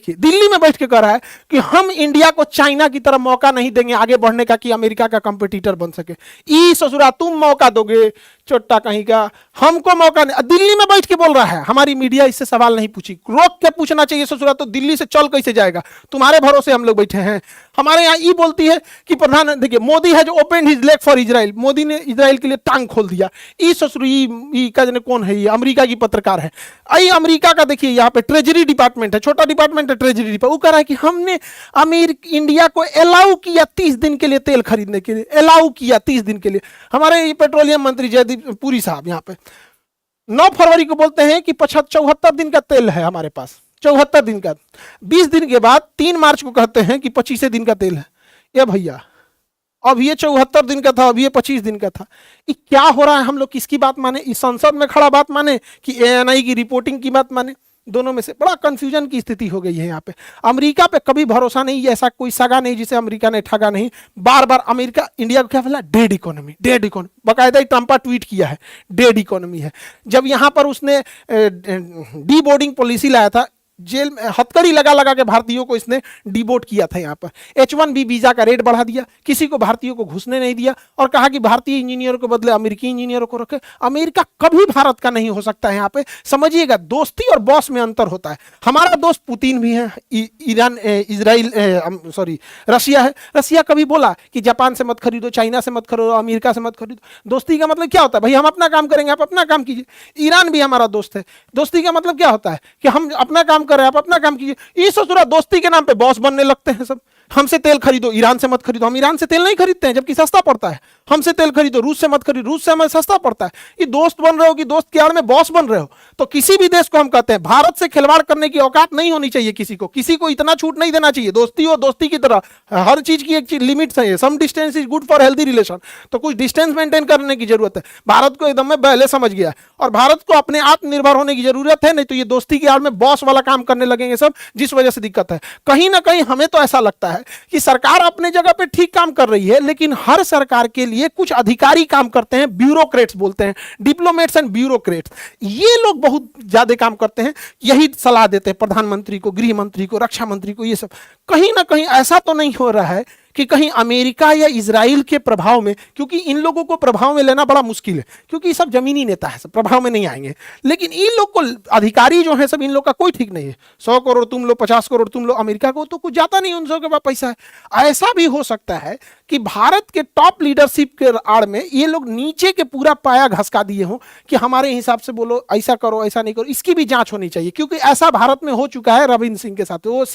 के कह रहा है कि हम इंडिया को चाइना की तरह मौका नहीं देंगे आगे बढ़ने का, कि अमेरिका का कंपटीटर बन सके। ई ससुरा तुम मौका दोगे चोट्टा कहीं का, हमको मौका नहीं। दिल्ली में बैठ के बोल रहा है। हमारी मीडिया इससे सवाल नहीं पूछी, रोक के पूछना चाहिए ससुरा, तो दिल्ली से चल कैसे जाएगा, तुम्हारे भरोसे हम लोग बैठे हैं। हमारे यहाँ ई बोलती है कि प्रधान, देखिए मोदी है जो open his leg for Israel, Modi ने इजराइल के लिए टांग खोल दिया। ई ससुरी का जने कौन है, ये अमेरिका की पत्रकार है। आई अमेरिका का देखिए यहाँ पे ट्रेजरी डिपार्टमेंट है, छोटा डिपार्टमेंट है ट्रेजरी डिपार्टमेंट, वो कह रहा है कि हमने इंडिया को अलाउ किया 30 दिन के लिए तेल खरीदने के लिए, अलाउ किया 30 दिन के लिए। हमारे पेट्रोलियम मंत्री जयदीप पुरी साहब यहाँ पे 9 फरवरी को बोलते हैं कि 74 दिन का तेल है हमारे पास, 74 दिन का। 20 दिन के बाद 3 मार्च को कहते हैं कि 25 दिन का तेल है। ये भैया अब ये 74 दिन का था, अब ये 25 दिन का था। ये क्या हो रहा है, हम लोग किसकी बात माने, इस संसद में खड़ा बात माने कि एएनआई की रिपोर्टिंग की बात माने? दोनों में से बड़ा कंफ्यूजन की स्थिति हो गई है यहाँ पे। अमेरिका पे कभी भरोसा नहीं, ऐसा कोई सगा नहीं जिसे अमेरिका ने ठगा नहीं। बार बार अमेरिका इंडिया को क्या बोला, डेड इकोनॉमी, डेड इकोनॉमी, बाकायदा ट्रंपा ट्वीट किया है डेड इकोनॉमी है। जब यहाँ पर उसने डी बोर्डिंग पॉलिसी लाया था, जेल में हथकड़ी लगा लगा के भारतीयों को इसने डिबोट किया था। यहाँ पर H1B वीजा का रेट बढ़ा दिया, किसी को भारतीयों को घुसने नहीं दिया और कहा कि भारतीय इंजीनियरों के बदले अमेरिकी इंजीनियरों को रखे। अमेरिका कभी भारत का नहीं हो सकता है। यहाँ पे समझिएगा, दोस्ती और बॉस में अंतर होता है। हमारा दोस्त पुतिन भी है, ईरान इजराइल सॉरी रशिया है। रशिया कभी बोला कि जापान से मत खरीदो, चाइना से मत खरीदो, अमेरिका से मत खरीदो। दोस्ती का मतलब क्या होता है? भाई हम अपना काम करेंगे, आप अपना काम कीजिए। ईरान भी हमारा दोस्त है। दोस्ती का मतलब क्या होता है कि हम अपना काम कर रहे हैं, आप अपना काम कीजिए। ये ससुरा दोस्ती के नाम पे बॉस बनने लगते हैं सब। हमसे तेल खरीदो, ईरान से मत खरीदो। हम ईरान से तेल नहीं खरीदते हैं जबकि सस्ता पड़ता है। हमसे तेल खरीदो, रूस से मत खरीदो, रूस से हमें सस्ता पड़ता है। ये दोस्त बन रहे हो कि दोस्त के आड़ में बॉस बन रहे हो। तो किसी भी देश को हम कहते हैं भारत से खिलवाड़ करने की औकात नहीं होनी चाहिए। किसी को इतना छूट नहीं देना चाहिए। दोस्ती हो दोस्ती की तरह, हर चीज की एक लिमिट है। Some distance is good for healthy relation. तो कुछ डिस्टेंस मेंटेन करने की जरूरत है। भारत को एकदम में पहले समझ गया और भारत को अपने आत्मनिर्भर होने की जरूरत है। नहीं तो ये दोस्ती की आड़ में बॉस वाला काम करने लगेंगे सब, जिस वजह से दिक्कत है। कहीं ना कहीं हमें तो ऐसा लगता है कि सरकार अपने जगह पे ठीक काम कर रही है, लेकिन हर सरकार के लिए कुछ अधिकारी काम करते हैं, ब्यूरोक्रेट्स बोलते हैं, डिप्लोमेट्स एंड ब्यूरोक्रेट्स। ये लोग बहुत ज्यादा काम करते हैं, यही सलाह देते हैं प्रधानमंत्री को, गृह मंत्री को, रक्षा मंत्री को। ये सब कहीं ना कहीं ऐसा तो नहीं हो रहा है कि कहीं अमेरिका या इजराइल के प्रभाव में, क्योंकि इन लोगों को प्रभाव में लेना बड़ा मुश्किल है, क्योंकि ये सब जमीनी नेता है, सब प्रभाव में नहीं आएंगे। लेकिन इन लोग को अधिकारी जो है सब, इन लोग का कोई ठीक नहीं है। 100 करोड़ तुम लो, 50 करोड़ तुम लो, अमेरिका को तो कुछ जाता नहीं, उन सब के पास पैसा है। ऐसा भी हो सकता है कि भारत के टॉप लीडरशिप के आड़ में ये लोग नीचे के पूरा पाया घसका दिए हों कि हमारे हिसाब से बोलो, ऐसा करो, ऐसा नहीं करो। इसकी भी जांच होनी चाहिए, क्योंकि ऐसा भारत में हो चुका है रविंद्र सिंह के साथ। वो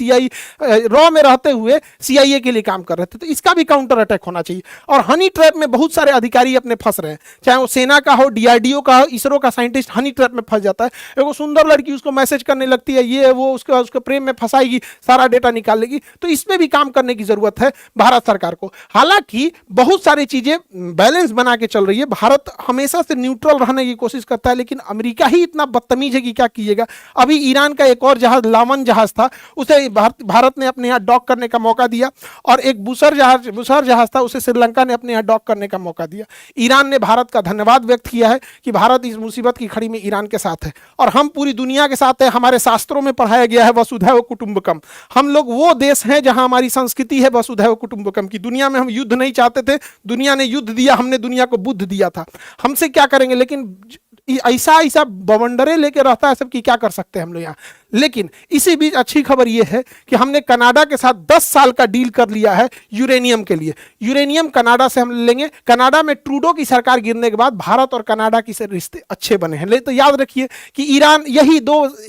रॉ में रहते हुए CIA के लिए काम कर रहे थे। तो इसका भी काउंटर अटैक होना चाहिए। और हनी ट्रैप में बहुत सारे अधिकारी अपने फंस रहे हैं, चाहे वो सेना का हो, DRDO का हो, इसरो का साइंटिस्ट हनी ट्रैप में फंस जाता है। एक सुंदर लड़की उसको मैसेज करने लगती है, ये वो, उसके प्रेम में फंसाएगी, सारा डेटा निकाल लेगी। तो इसमें भी काम करने की जरूरत है भारत सरकार को। हालांकि बहुत सारी चीजें बैलेंस बना के चल रही है। भारत हमेशा से न्यूट्रल रहने की कोशिश करता है, लेकिन अमेरिका ही इतना बदतमीज है कि क्या कीजिएगा। अभी ईरान का एक और जहाज, लावन जहाज था, उसे भारत ने अपने यहाँ डॉक करने का मौका दिया। और एक बुसर जहाज था, उसे श्रीलंका ने अपने यहाँ डॉक करने का मौका दिया। ईरान ने भारत का धन्यवाद व्यक्त किया है कि भारत इस मुसीबत की घड़ी में ईरान के साथ है और हम पूरी दुनिया के साथ है। हमारे शास्त्रों में पढ़ाया गया है वसुधैव कुटुंबकम। हम लोग वो देश हैं जहां हमारी संस्कृति है वसुधैव कुटुंबकम की। दुनिया में हम युद्ध नहीं चाहते थे, दुनिया ने युद्ध दिया, हमने दुनिया को बुद्ध दिया था। हमसे क्या करेंगे? लेकिन ऐसा बवंडरे लेके रहता है सब कि क्या कर सकते हैं हम लोग यहाँ। लेकिन इसी बीच अच्छी खबर यह है कि हमने कनाडा के साथ 10 साल का डील कर लिया है यूरेनियम के लिए। यूरेनियम कनाडा से हम लेंगे। कनाडा में ट्रूडो की सरकार गिरने के बाद भारत और कनाडा की से रिश्ते अच्छे बने हैं। लेकिन तो याद रखिए कि ईरान यही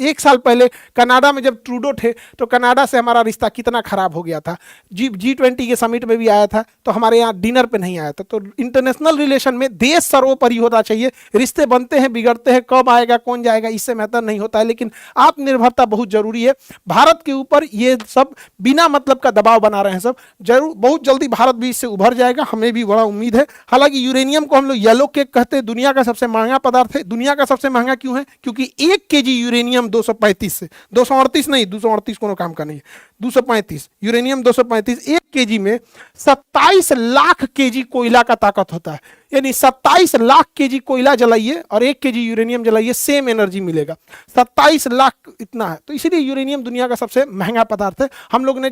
1 साल पहले कनाडा में जब ट्रूडो थे तो कनाडा से हमारा रिश्ता कितना खराब हो गया था। G20 के समिट में भी आया था तो हमारे यहाँ डिनर पे नहीं आया था। तो इंटरनेशनल रिलेशन में देश सर्वोपरि होना चाहिए। रिश्ते बनते हैं, बिगड़ते हैं, कब आएगा कौन जाएगा इससे मैटर नहीं होता है, लेकिन आत्मनिर्भर बहुत जरूरी है। भारत के ऊपर ये सब बिना मतलब का दबाव बना रहे हैं सब। जरूर बहुत जल्दी भारत भी इससे उभर जाएगा, हमें भी बड़ा उम्मीद है। हालांकि यूरेनियम को हम लोग येलो केक कहते हैं, दुनिया का सबसे महंगा पदार्थ है। दुनिया का सबसे महंगा क्यों है? क्योंकि 1 kg यूरेनियम 235 से 238 नहीं, 238 कोनो काम का नहीं है, 235 यूरेनियम 235 1 kg में 27 लाख kg कोयला का ताकत होता है। यानी 27 लाख kg कोयला जलाइए और 1 kg यूरेनियम जलाइए, सेम एनर्जी मिलेगा। 27 लाख इतना है। तो इसीलिए यूरेनियम दुनिया का सबसे महंगा पदार्थ है। हम लोग ने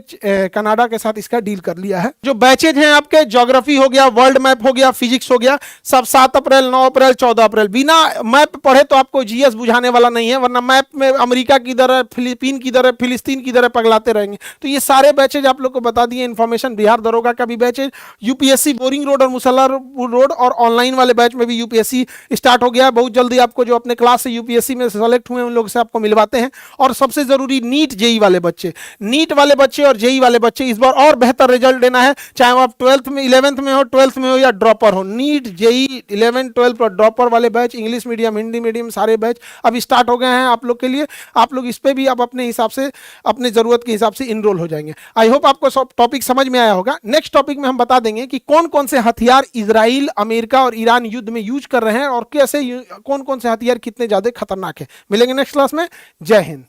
कनाडा के साथ इसका डील कर लिया है। जो बैचेज हैं आपके, ज्योग्राफी हो गया, वर्ल्ड मैप हो गया, फिजिक्स हो गया, सब 7 अप्रैल, 9 अप्रैल, 14 अप्रैल। बिना मैप पढ़े तो आपको GS बुझाने वाला नहीं है, वरना मैप में अमेरिका की तरह, फिलीपीन की तरह, फिलिस्तीन की तरह पगलाते रहेंगे। तो ये सारे बैचेज आप लोग को बता दिए इन्फॉर्मेशन। बिहार दरोगा का भी बैचेज, UPSC बोरिंग रोड और मुसल्लापुर रोड, और ऑनलाइन वाले बैच में भी UPSC स्टार्ट हो गया है। बहुत जल्दी आपको जो अपने क्लास से UPSC में सेलेक्ट हुए उन लोग से आपको मिलवाते हैं। और सबसे जरूरी नीट जेई वाले बच्चे, नीट वाले बच्चे और जेई वाले बच्चे, इस बार और बेहतर रिजल्ट देना है, चाहे आप 12th में, 11th में हो, 12th में हो या ड्रॉपर हो। नीट जेई 11, 12 और ड्रॉपर वाले batch, English medium, Hindi medium, सारे बैच अब स्टार्ट हो गए हैं आप लोग के लिए। आप लोग इस पे भी आप अपने हिसाब से, अपने जरूरत के हिसाब से इनरोल हो जाएंगे। आई होप आपको सब टॉपिक समझ में आया होगा। नेक्स्ट टॉपिक में हम बता देंगे कि कौन कौन से हथियार इजराइल, अमेरिका और ईरान युद्ध में यूज कर रहे हैं और कैसे, कौन कौन से हथियार कितने ज्यादा खतरनाक है। मिलेंगे नेक्स्ट क्लास में। जय हिंद।